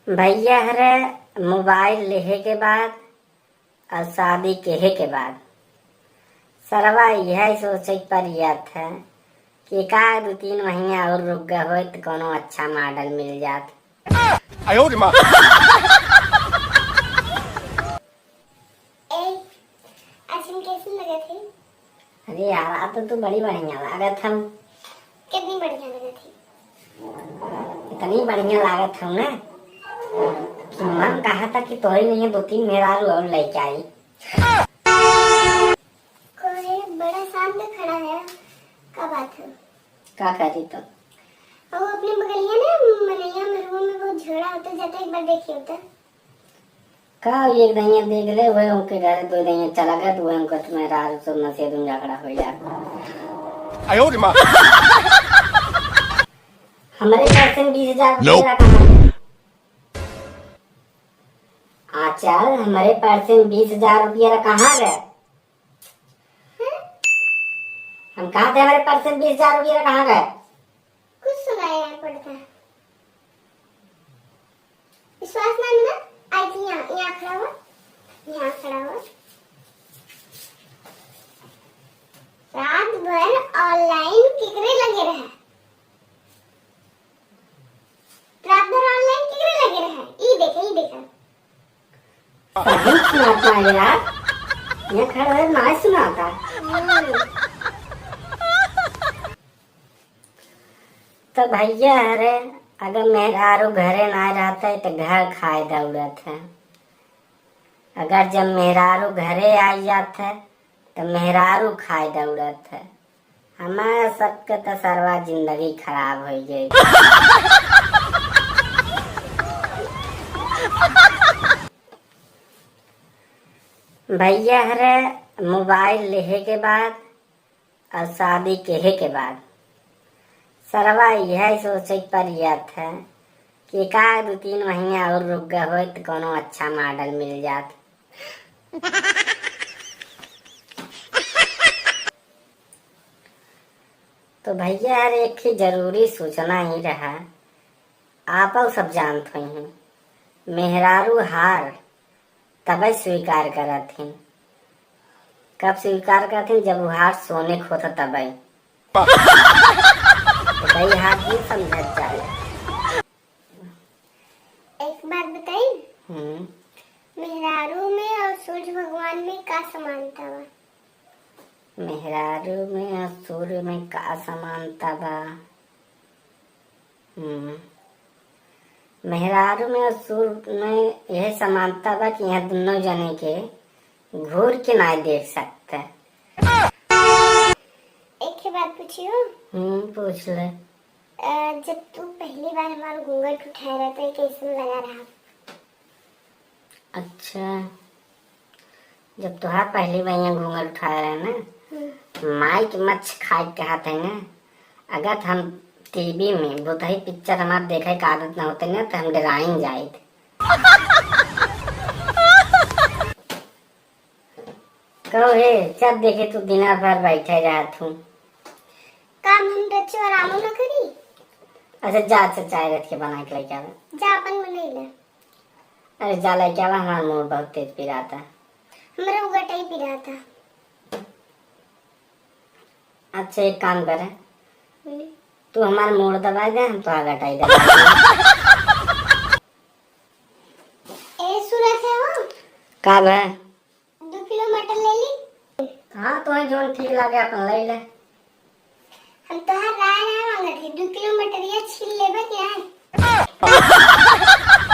भैया हरे मोबाइल लेहे के बाद और शादी केहे के बाद सरवा यह सोचे पर था कि का 2-3 महीना और रुक गए हो तो कोनो अच्छा मॉडल मिल जात। आयो रे माँ। कैसी लगे थे? अरे यार आप तो बड़ी बढ़िया लागत हम। कितनी बढ़िया लगे थी? इतनी बढ़िया लागत हम ना कि मन कहा था कि तोरी नहीं 2-3 मेहरारू और लेके आई। कोई बड़ा सामने खड़ा है, क्या बात है? क्या करी तो वो अपने बगलिया ना मलैया मरुआ में बहुत झगड़ा होता जाता है, एक बार देखिए होता। का एक दहिया देख ले वह उनके घर 2 दहिया चला गया तो वह उनको मेहरारू सब नशे झगड़ा हो जाता। आयो रे माँ। हमारे पैसे 20,000 रुपया कहाँ गए? आचार हमारे पैसे 20,000 रुपया कहाँ गए? हम कहा थे हमारे पैसे 20,000 रुपया कहाँ गए? कुछ सुनाया पड़ता है, विश्वास नहीं ना? आई थी यहाँ खड़ा हुआ, यहाँ खड़ा हुआ रात भर ऑनलाइन किकरे लगे रहे, रात भर ऑनलाइन किकरे लगे रहे। ये देखा सही सुनाता है यार, ये खड़ा है ना सुनाता। तो भैया अरे अगर मेहरारू घरे ना रहते तो घर खाए दौड़त है। अगर जब मेहरारू घरे आ जाते तो मेहरारू खाए दौड़त है। हमारा सबके तो सरवा जिंदगी खराब हो गई। भैया हरे मोबाइल लेहे के बाद और शादी केहे के बाद सरवा यह सोचे पर था कि का 2-3 महीना और रुक गए हो तो कोनो अच्छा मॉडल मिल जात। तो भैया यार एक ही जरूरी सूचना ही रहा, आप सब जानते हैं मेहरारू हार तब स्वीकार करत हैं। कब स्वीकार करते हैं? जब वो हार सोने खोता तब कई हाथ भी समझ जाए। एक बात बताइए, मेहरारू में और सूर्य भगवान में क्या समानता बा? मेहरारू में और सूर्य में का समानता बा? मेहरारू में और सूर्य में यह समानता बा कि यहाँ दोनों जने के घूर के ना देख सकते। एक ही बात पूछियो। पूछ ले। जब तू पहली बार हमारा घूंघट उठाया रहा तो कैसे लगा रहा? अच्छा, जब तुहार पहली बार यहाँ घूंघट उठाया रहे ना, माइक मच खाए कहते हैं ना, अगर हम टीवी में बुधई पिक्चर हमारे देखे का आदत ना होते ना तो हम डराइन जाए थे। कहो हे जब देखे तू दिन भर बैठे रहा तू काम हम बच्चे आराम ना करी। अच्छा जा अच्छा चाय रख के बना के लेके आवे। जा अपन बना ले। अरे जा लेके आवा, हमारा मुंह बहुत तेज पी रहा था। हमारा उगटा ही पी रहा था। अच्छा एक काम करे, तू हमारा मूड दबा दे, हम तो आगट आई दबा ए सूरत है वो कब है? 2 किलो मटन ले ली। हाँ तो जो ठीक लगे अपन ले ले। हम तो हर राय ना मांगत ही